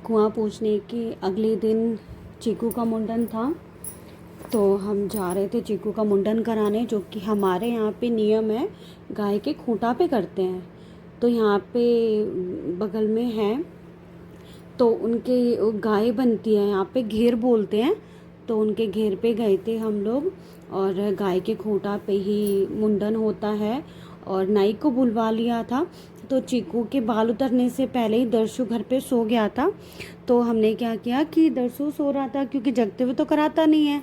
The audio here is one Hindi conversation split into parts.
कुआं पूछने के अगले दिन चीकू का मुंडन था, तो हम जा रहे थे चीकू का मुंडन कराने, जो कि हमारे यहाँ पे नियम है, गाय के खूंटा पे करते हैं। तो यहाँ पे बगल में है, तो उनके गाय बनती है, यहाँ पे घेर बोलते हैं, तो उनके घेर पे गए थे हम लोग। और गाय के खूंटा पे ही मुंडन होता है, और नाई को बुलवा लिया था। तो चीकू के बाल उतरने से पहले ही दर्शु घर पे सो गया था। तो हमने क्या किया कि दर्शु सो रहा था, क्योंकि जगते हुए तो कराता नहीं है,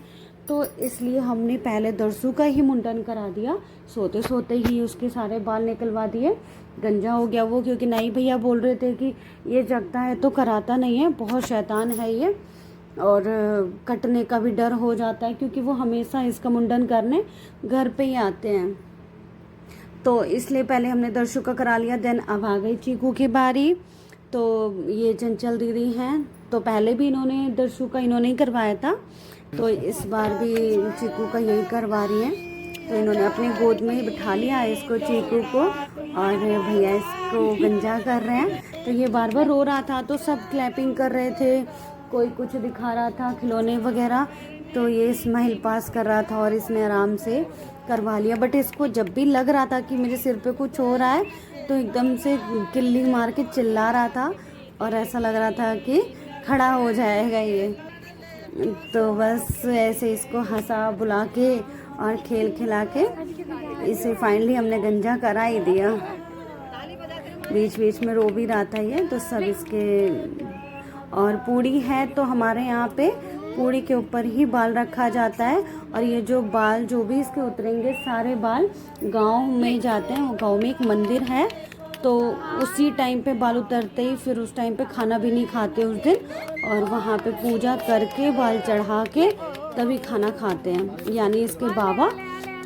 तो इसलिए हमने पहले दर्शु का ही मुंडन करा दिया। सोते सोते ही उसके सारे बाल निकलवा दिए, गंजा हो गया वो, क्योंकि नाई भैया बोल रहे थे कि ये जगता है तो कराता नहीं है, बहुत शैतान है ये, और कटने का भी डर हो जाता है, क्योंकि वो हमेशा इसका मुंडन करने घर पे ही आते हैं। तो इसलिए पहले हमने दर्शु का करा लिया। देन अब आ गई चीकू की बारी। तो ये चंचल दीदी हैं, तो पहले भी इन्होंने दर्शु का इन्होंने ही करवाया था, तो इस बार भी चीकू का यही करवा रही हैं। तो इन्होंने अपनी गोद में ही बिठा लिया है इसको, चीकू को, और भैया इसको गंजा कर रहे हैं। तो ये बार बार रो रहा था, तो सब क्लैपिंग कर रहे थे, कोई कुछ दिखा रहा था, खिलौने वगैरह, तो ये स्माइल पास कर रहा था और इसने आराम से करवा लिया। बट इसको जब भी लग रहा था कि मेरे सिर पे कुछ हो रहा है, तो एकदम से किल्ली मार के चिल्ला रहा था, और ऐसा लग रहा था कि खड़ा हो जाएगा ये। तो बस ऐसे इसको हंसा बुला के और खेल खिला के इसे फाइनली हमने गंजा करा ही दिया। बीच बीच में रो भी रहा था ये, तो सब इसके। और पूड़ी है, तो हमारे यहाँ पे पूड़ी के ऊपर ही बाल रखा जाता है, और ये जो बाल जो भी इसके उतरेंगे सारे बाल गांव में जाते हैं। गांव में एक मंदिर है, तो उसी टाइम पे बाल उतरते ही फिर उस टाइम पे खाना भी नहीं खाते उस दिन, और वहाँ पे पूजा करके बाल चढ़ा के तभी खाना खाते हैं। यानी इसके बाबा,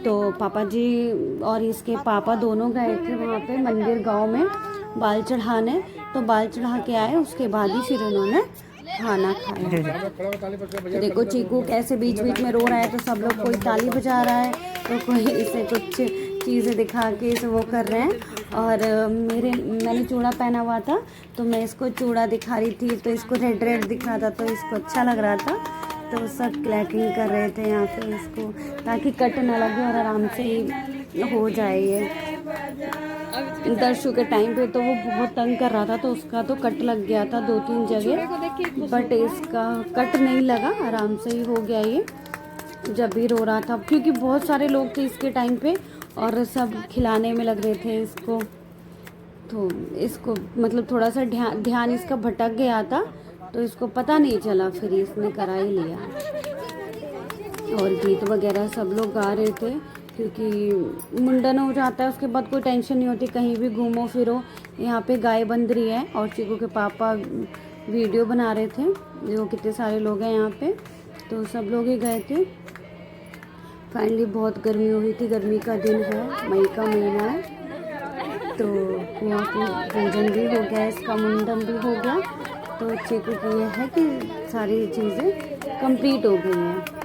तो पापा जी और इसके पापा दोनों गए थे वहाँ पे मंदिर गांव में बाल चढ़ाने, तो बाल चढ़ा के आए, उसके बाद ही फिर उन्होंने खाना खाया। तो देखो चीकू कैसे बीच बीच में रो रहा है, तो सब लोग कोई ताली बजा रहा है, तो कोई इसे कुछ चीज़ें दिखा के इसे वो कर रहे हैं। और मैंने चूड़ा पहना हुआ था, तो मैं इसको चूड़ा दिखा रही थी, तो इसको रेड रेड दिख रहा था, तो इसको अच्छा लग रहा था, तो सब क्लैपिंग कर रहे थे यहाँ पे इसको, ताकि कट ना लगे और आराम से ही हो जाए ये। दर्शु के टाइम पे तो वो बहुत तंग कर रहा था, तो उसका तो कट लग गया था 2-3 जगह, बट इसका कट नहीं लगा, आराम से ही हो गया ये जब भी रो रहा था, क्योंकि बहुत सारे लोग थे इसके टाइम पे और सब खिलाने में लग रहे थे इसको। तो इसको मतलब थोड़ा सा ध्यान इसका भटक गया था, तो इसको पता नहीं चला, फिर इसने करा ही लिया। और गीत वगैरह सब लोग गा रहे थे, क्योंकि मुंडन हो जाता है उसके बाद कोई टेंशन नहीं होती, कहीं भी घूमो फिरो। यहाँ पे गाय बंध रही है, और चीकू के पापा वीडियो बना रहे थे, जो कितने सारे लोग हैं यहाँ पे, तो सब लोग ही गए थे। फाइनली बहुत गर्मी हुई थी, गर्मी का दिन है, मई का महीना है, तो कुआं पूजन भी हो गया, इसका मुंडन भी हो गया। तो चीकू की यह है कि सारी चीज़ें कंप्लीट हो गई हैं।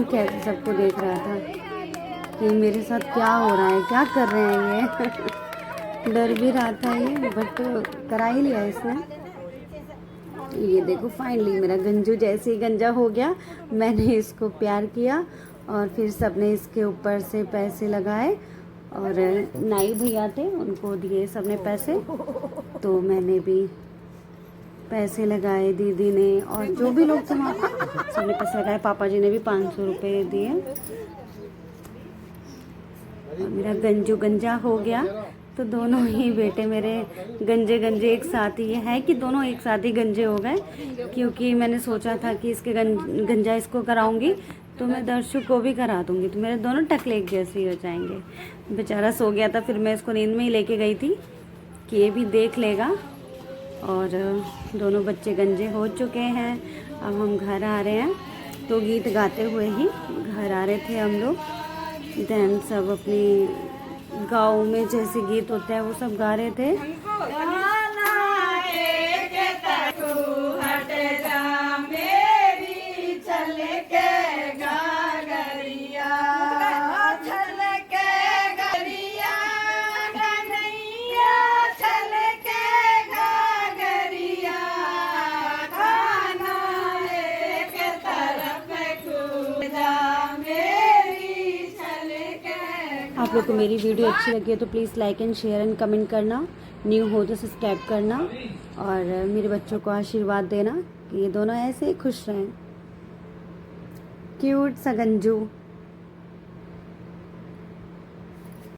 कैसे सबको देख रहा था कि मेरे साथ क्या हो रहा है, क्या कर रहे हैं ये डर भी रहा था ये, बट करा ही लिया इसने। ये देखो फाइनली मेरा गंजू जैसे ही गंजा हो गया, मैंने इसको प्यार किया, और फिर सबने इसके ऊपर से पैसे लगाए, और नाई भैया थे उनको दिए सबने पैसे, तो मैंने भी पैसे लगाए, दीदी ने और जो भी लोग थे वहाँ पर सबने पैसे लगाए। पापा जी ने भी 500 रुपये दिए, और मेरा गंजू गंजा हो गया। तो दोनों ही बेटे मेरे गंजे गंजे एक साथ ही, है कि दोनों एक साथ ही गंजे हो गए, क्योंकि मैंने सोचा था कि इसके गंजा इसको कराऊंगी तो मैं दर्शु को भी करा दूंगी, तो मेरे दोनों टकले एक जैसे ही हो जाएंगे। बेचारा सो गया था, फिर मैं इसको नींद में ही लेके गई थी कि ये भी देख लेगा। और दोनों बच्चे गंजे हो चुके हैं, अब हम घर आ रहे हैं। तो गीत गाते हुए ही घर आ रहे थे हम लोग। देन सब अपनी गाँव में जैसे गीत होते हैं वो सब गा रहे थे। आप लोग को मेरी वीडियो अच्छी लगी है तो please like and share and comment करना, न्यू हो तो सब्सक्राइब करना और मेरे बच्चों को आशीर्वाद देना कि ये दोनों ऐसे ही खुश रहें। क्यूट सा गंजू।